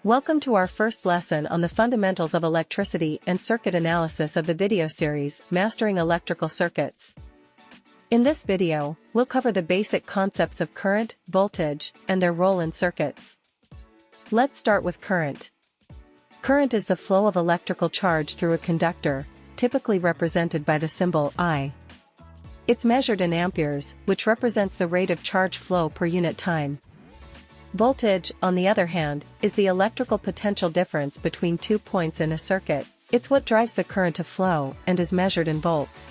Welcome to our first lesson on the fundamentals of electricity and circuit analysis of the video series, Mastering Electrical Circuits. In this video, we'll cover the basic concepts of current, voltage, and their role in circuits. Let's start with current. Current is the flow of electrical charge through a conductor, typically represented by the symbol I. It's measured in amperes, which represents the rate of charge flow per unit time. Voltage, on the other hand, is the electrical potential difference between 2 points in a circuit. It's what drives the current to flow and is measured in volts.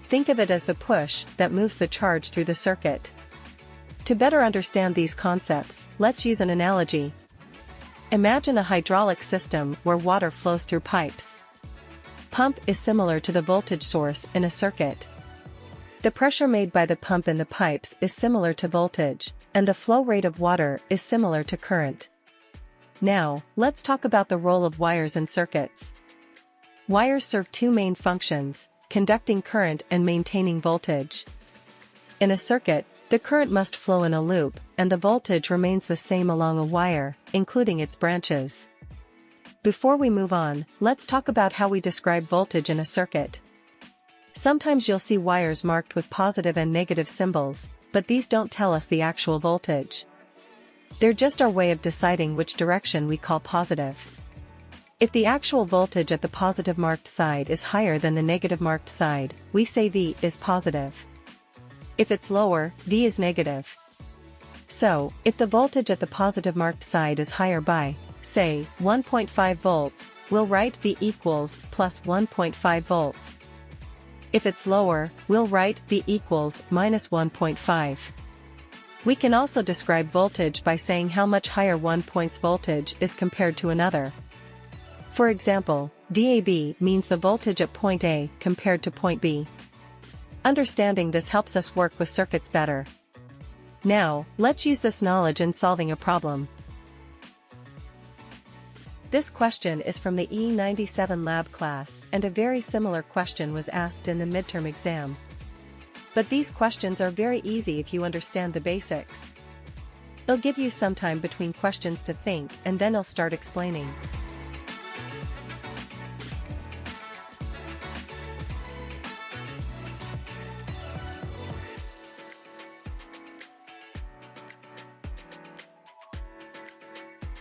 Think of it as the push that moves the charge through the circuit. To better understand these concepts, let's use an analogy. Imagine a hydraulic system where water flows through pipes. Pump is similar to the voltage source in a circuit. The pressure made by the pump in the pipes is similar to voltage, and the flow rate of water is similar to current. Now, let's talk about the role of wires in circuits. Wires serve two main functions, conducting current and maintaining voltage. In a circuit, the current must flow in a loop, and the voltage remains the same along a wire, including its branches. Before we move on, let's talk about how we describe voltage in a circuit. Sometimes you'll see wires marked with positive and negative symbols, but these don't tell us the actual voltage. They're just our way of deciding which direction we call positive. If the actual voltage at the positive marked side is higher than the negative marked side, we say V is positive. If it's lower, V is negative. So, if the voltage at the positive marked side is higher by, say, 1.5 volts, we'll write V equals plus 1.5 volts. If it's lower, we'll write V equals minus 1.5. We can also describe voltage by saying how much higher one point's voltage is compared to another. For example, VAB means the voltage at point A compared to point B. Understanding this helps us work with circuits better. Now, let's use this knowledge in solving a problem. This question is from the EE97 lab class, and a very similar question was asked in the midterm exam. But these questions are very easy if you understand the basics. It'll give you some time between questions to think, and then I'll start explaining.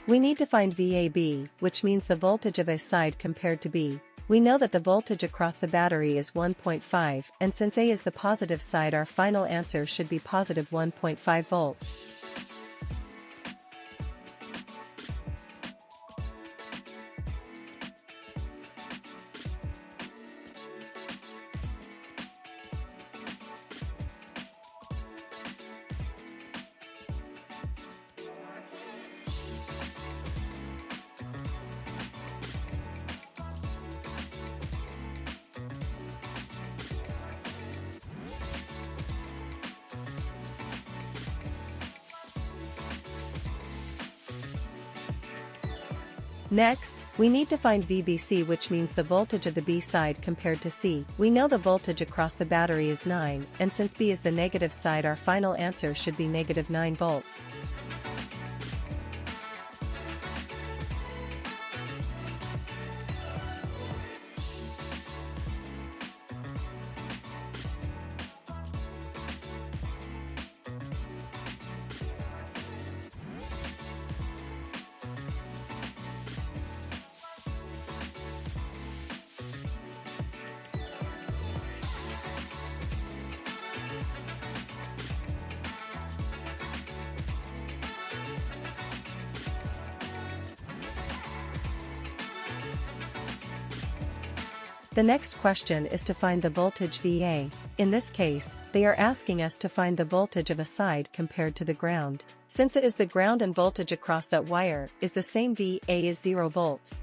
We need to find VAB, which means the voltage of A side compared to B. We know that the voltage across the battery is 1.5, and since A is the positive side, our final answer should be positive 1.5 volts. Next, we need to find VBC, which means the voltage of the B side compared to C. We know the voltage across the battery is 9, and since B is the negative side, our final answer should be negative 9 volts. The next question is to find the voltage VA. In this case, they are asking us to find the voltage of a side compared to the ground. Since it is the ground and voltage across that wire is the same, VA is 0 volts.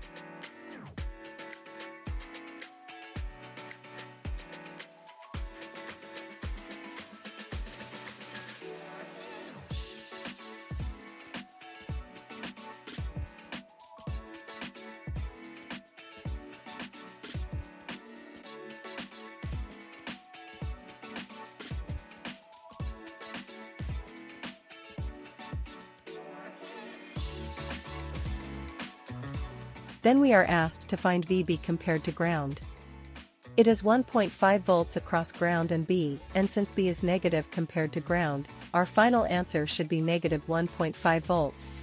Then we are asked to find VB compared to ground. It is 1.5 volts across ground and B, and since B is negative compared to ground, our final answer should be negative 1.5 volts.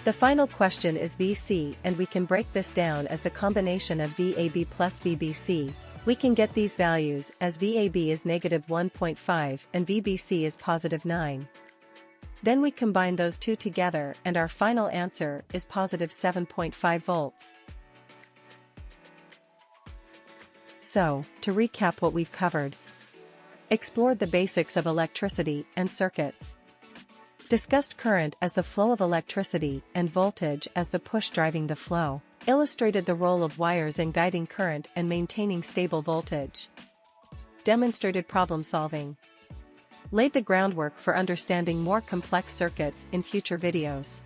The final question is VC, and we can break this down as the combination of VAB plus VBC. We can get these values as VAB is negative 1.5 and VBC is positive 9. Then we combine those two together and our final answer is positive 7.5 volts. So, to recap what we've covered. Explored the basics of electricity and circuits. Discussed current as the flow of electricity and voltage as the push driving the flow. Illustrated the role of wires in guiding current and maintaining stable voltage. Demonstrated problem solving. Laid the groundwork for understanding more complex circuits in future videos.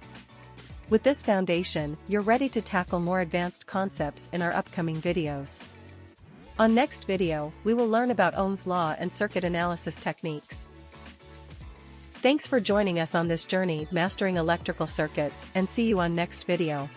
With this foundation, you're ready to tackle more advanced concepts in our upcoming videos. On next video, we will learn about Ohm's law and circuit analysis techniques. Thanks for joining us on this journey mastering electrical circuits, and see you on next video.